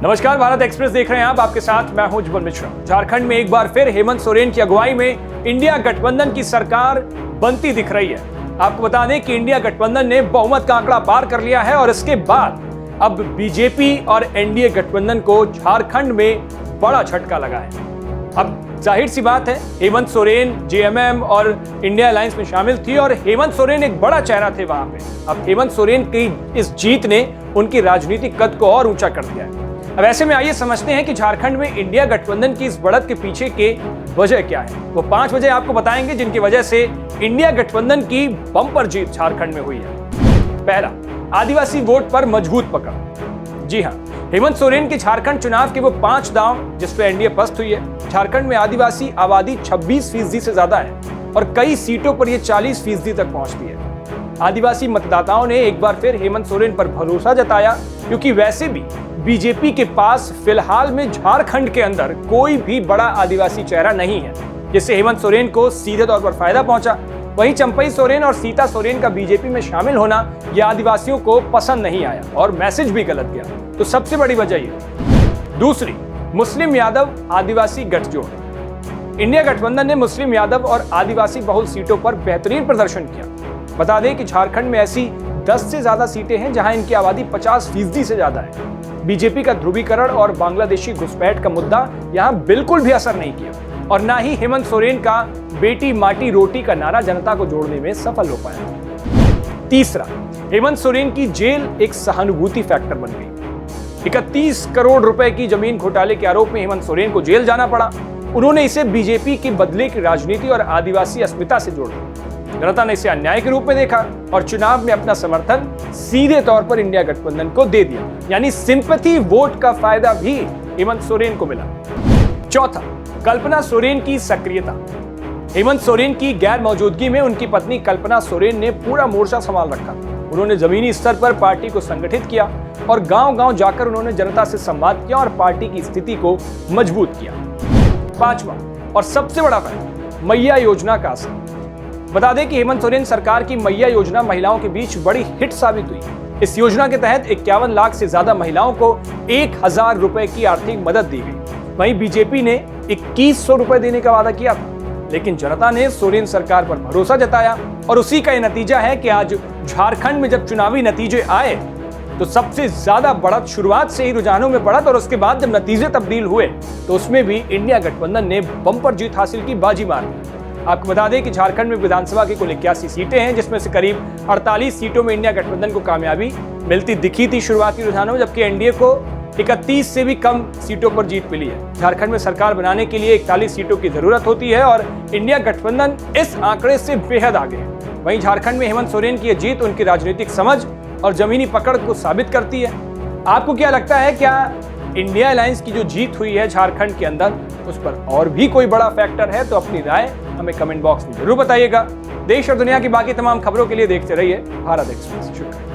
नमस्कार, भारत एक्सप्रेस देख रहे हैं आप, आपके साथ मैं हूं उज्जवल मिश्रा। झारखंड में एक बार फिर हेमंत सोरेन की अगुवाई में इंडिया गठबंधन की सरकार बनती दिख रही है। आपको बता दें कि इंडिया गठबंधन ने बहुमत का आंकड़ा पार कर लिया है और इसके बाद अब बीजेपी और एनडीए गठबंधन को झारखंड में बड़ा झटका लगा है। अब जाहिर सी बात है, हेमंत सोरेन जेएमएम और इंडिया अलायंस में शामिल थी और हेमंत सोरेन एक बड़ा चेहरा थे वहां पे। अब हेमंत सोरेन की इस जीत ने उनकी राजनीतिक कद को और ऊंचा कर दिया है। अब ऐसे में आइए समझते हैं कि झारखंड में इंडिया गठबंधन की इस बढ़त के पीछे के वजह क्या है। वो 5 वजह आपको बताएंगे जिनकी वजह से इंडिया गठबंधन की बम्पर जीत झारखंड में हुई है। पहला, आदिवासी वोट पर मजबूत पकड़। जी हां, हेमंत सोरेन के झारखंड चुनाव के वो 5 दांव जिस पर एनडीए पस्त हुई है। झारखंड में आदिवासी आबादी 26% से ज्यादा है और कई सीटों पर यह 40% तक पहुंचती है। आदिवासी मतदाताओं ने एक बार फिर हेमंत सोरेन पर भरोसा जताया, क्योंकि वैसे भी बीजेपी के पास फिलहाल में झारखंड के अंदर कोई भी बड़ा आदिवासी चेहरा नहीं है, जिससे हेमंत सोरेन को सीधे तौर पर फायदा पहुंचा। वहीं चंपई सोरेन और सीता सोरेन का बीजेपी में शामिल होना यह आदिवासियों को पसंद नहीं आया और मैसेज भी गलत गया। तो सबसे बड़ी वजह ये। दूसरी, मुस्लिम यादव आदिवासी गठजोड़। इंडिया गठबंधन ने मुस्लिम यादव और आदिवासी बहुल सीटों पर बेहतरीन प्रदर्शन किया। बता दें कि झारखंड में ऐसी 10 से ज्यादा सीटें हैं जहां इनकी आबादी 50% से ज्यादा है। बीजेपी का ध्रुवीकरण और बांग्लादेशी घुसपैठ का मुद्दा यहां बिल्कुल भी असर नहीं किया और ना ही हेमंत सोरेन का बेटी माटी रोटी का नारा जनता को जोड़ने में सफल हो पाया। तीसरा, हेमंत सोरेन की जेल एक सहानुभूति फैक्टर बन गई। 31 करोड़ रुपए की जमीन घोटाले के आरोप में हेमंत सोरेन को जेल जाना पड़ा। उन्होंने इसे बीजेपी के बदले की राजनीति और आदिवासी अस्मिता से जोड़ा। जनता ने इसे अन्याय के रूप में देखा और चुनाव में अपना समर्थन सीधे तौर पर इंडिया गठबंधन को दे दिया, यानी सिंपैथी वोट का फायदा भी हेमंत सोरेन को मिला। चौथा, कल्पना सोरेन की सक्रियता। हेमंत सोरेन की गैर मौजूदगी में उनकी पत्नी कल्पना सोरेन ने पूरा मोर्चा संभाल रखा। उन्होंने जमीनी स्तर पर पार्टी को संगठित किया और गांव-गांव जाकर उन्होंने जनता से संवाद किया और पार्टी की स्थिति को मजबूत किया। पांचवा और सबसे बड़ा फायदा, मैया योजना का असर। बता दें कि हेमंत सोरेन सरकार की मैया योजना महिलाओं के बीच बड़ी हिट साबित हुई। इस योजना के तहत 51 लाख से ज्यादा महिलाओं को 1000 रुपए की आर्थिक मदद दी गई। वहीं बीजेपी ने 2100 रुपए देने का वादा किया था, लेकिन जनता ने सोरेन सरकार पर भरोसा जताया और उसी का यह नतीजा है कि आज झारखंड में जब चुनावी नतीजे आए तो सबसे ज्यादा बढ़त शुरुआत से ही रुझानों में बढ़त और उसके बाद जब नतीजे तब्दील हुए तो उसमें भी इंडिया गठबंधन ने बम्पर जीत हासिल की, बाजी मार दी। आपको बता दें कि झारखंड में विधानसभा की कुल 81 सीटें हैं, जिसमें से करीब 48 सीटों में इंडिया गठबंधन को कामयाबी मिलती दिखी थी शुरुआती रुझानों में, जबकि एनडीए को 31 से भी कम सीटों पर जीत मिली है। झारखंड में सरकार बनाने के लिए 41 सीटों की जरूरत होती है और इंडिया गठबंधन इस आंकड़े से बेहद आगे है। वहीं झारखंड में हेमंत सोरेन की यह जीत उनकी राजनीतिक समझ और जमीनी पकड़ को साबित करती है। आपको क्या लगता है, क्या इंडिया अलायंस की जो जीत हुई है झारखंड के अंदर उस पर और भी कोई बड़ा फैक्टर है? तो अपनी राय हमें कमेंट बॉक्स में जरूर बताइएगा। देश और दुनिया की बाकी तमाम खबरों के लिए देखते रहिए भारत एक्सप्रेस। शुक्रिया।